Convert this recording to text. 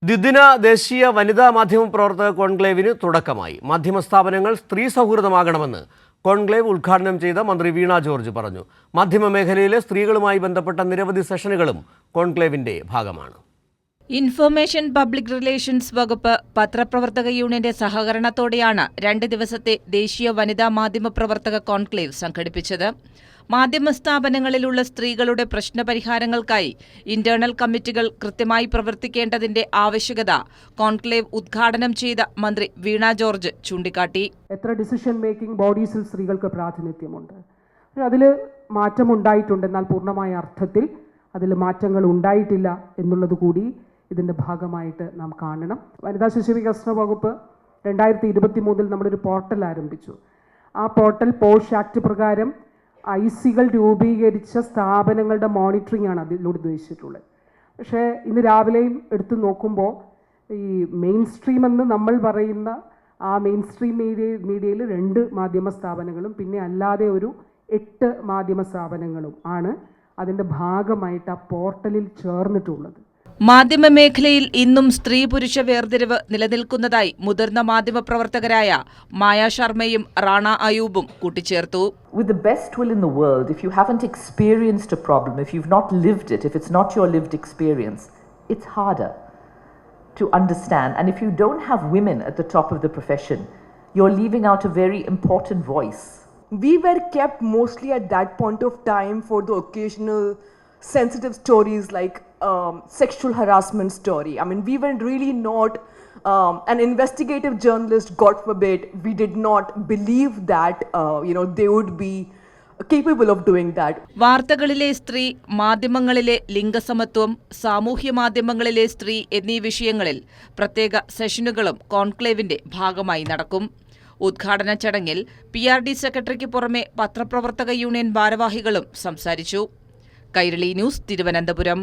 ദ്വിദിന ദേശീയ വനിതാ മാധ്യമ പ്രവർത്തക കോൺക്ലേവിന് തുടക്കമായി. മാധ്യമ സ്ഥാപനങ്ങൾ സ്ത്രീ സൗഹൃദമാകണമെന്ന് കോൺക്ലേവ് ഉദ്ഘാടനം ചെയ്ത മന്ത്രി വീണ ജോർജ് പറഞ്ഞു. മാധ്യമ മേഖലയിലെ സ്ത്രീകളുമായി ബന്ധപ്പെട്ട നിരവധി സെഷനുകളും കോൺക്ലേവിന്റെ ഭാഗമാണ്. ഇൻഫർമേഷൻ പബ്ലിക് റിലേഷൻസ് വകുപ്പ് പത്രപ്രവർത്തക യൂണിയന്റെ സഹകരണത്തോടെയാണ് 2 ദിവസത്തെ ദേശീയ വനിതാ മാധ്യമ പ്രവർത്തക കോൺക്ലേവ് സംഘടിപ്പിച്ചത്. മാധ്യമ സ്ഥാപനങ്ങളിലുള്ള സ്ത്രീകളുടെ പ്രശ്നപരിഹാരങ്ങൾക്കായി ഇന്റേണൽ കമ്മിറ്റികൾ കൃത്യമായി പ്രവർത്തിക്കേണ്ടതിന്റെ ആവശ്യകത കോൺക്ലേവ് ഉദ്ഘാടനം ചെയ്ത മന്ത്രി വീണ ജോർജ് ചൂണ്ടിക്കാട്ടി. എത്ര ഡിസിഷൻ മേക്കിംഗ് ബോഡീസിൽ സ്ത്രീകൾക്ക് പ്രാതിനിധ്യമുണ്ട്, അതിൽ മാറ്റമുണ്ടായിട്ടുണ്ട്, എന്നാൽ പൂർണ്ണമായ അർത്ഥത്തിൽ അതിൽ മാറ്റങ്ങൾ ഉണ്ടായിട്ടില്ല എന്നുള്ളത് കൂടി ഇതിൻ്റെ ഭാഗമായിട്ട് നാം കാണണം. വനിതാ ശിശു വികസന വകുപ്പ് 2023 നമ്മളൊരു പോർട്ടൽ ആരംഭിച്ചു. ആ പോർട്ടൽ പോഷ് ആക്ട് പ്രകാരം ഐസികൾ രൂപീകരിച്ച സ്ഥാപനങ്ങളുടെ മോണിറ്ററിംഗ് ആണ് അതിലൂടെ ഉദ്ദേശിച്ചിട്ടുള്ളത്. പക്ഷേ ഇന്ന് രാവിലെയും എടുത്തു നോക്കുമ്പോൾ ഈ മെയിൻ സ്ട്രീം എന്ന് നമ്മൾ പറയുന്ന ആ മെയിൻ സ്ട്രീം മീഡിയയിൽ 2 മാധ്യമ സ്ഥാപനങ്ങളും പിന്നെ അല്ലാതെ ഒരു 8 മാധ്യമ സ്ഥാപനങ്ങളും ആണ് അതിൻ്റെ ഭാഗമായിട്ട് ആ പോർട്ടലിൽ ചേർന്നിട്ടുള്ളത്. മാധ്യമ മേഖലയിൽ ഇന്നും സ്ത്രീ പുരുഷ വേർതിരിവ് നിലനിൽക്കുന്നതായി മുതിർന്ന മാധ്യമ പ്രവർത്തകരായ മായ ശർമ്മയും റാണ അയൂബും കൂട്ടിച്ചേർത്തു. With the best will in the world, if you haven't experienced a problem, if you've not lived it, if it's not your lived experience, it's harder to understand. And if you don't have women at the top of the profession, you're leaving out a very important voice. We were kept mostly at that point of time for the occasional sensitive stories like sexual harassment story. I mean, we were really not an investigative journalist, God forbid. We did not believe that, they would be capable of doing that. വാർത്തകളിലെ സ്ത്രീ, മാധ്യമങ്ങളിലെ ലിംഗസമത്വം, സാമൂഹ്യ മാധ്യമങ്ങളിലെ സ്ത്രീ എന്നീ വിഷയങ്ങളിൽ പ്രത്യേക സെഷനുകളും കോൺക്ലേവിന്റെ ഭാഗമായി നടക്കും. ഉദ്ഘാടന ചടങ്ങിൽ PRD സെക്രട്ടറിക്ക് പുറമെ പത്രപ്രവർത്തക യൂണിയൻ ഭാരവാഹികളും സംസാരിച്ചു. കൈരളി ന്യൂസ്, തിരുവനന്തപുരം.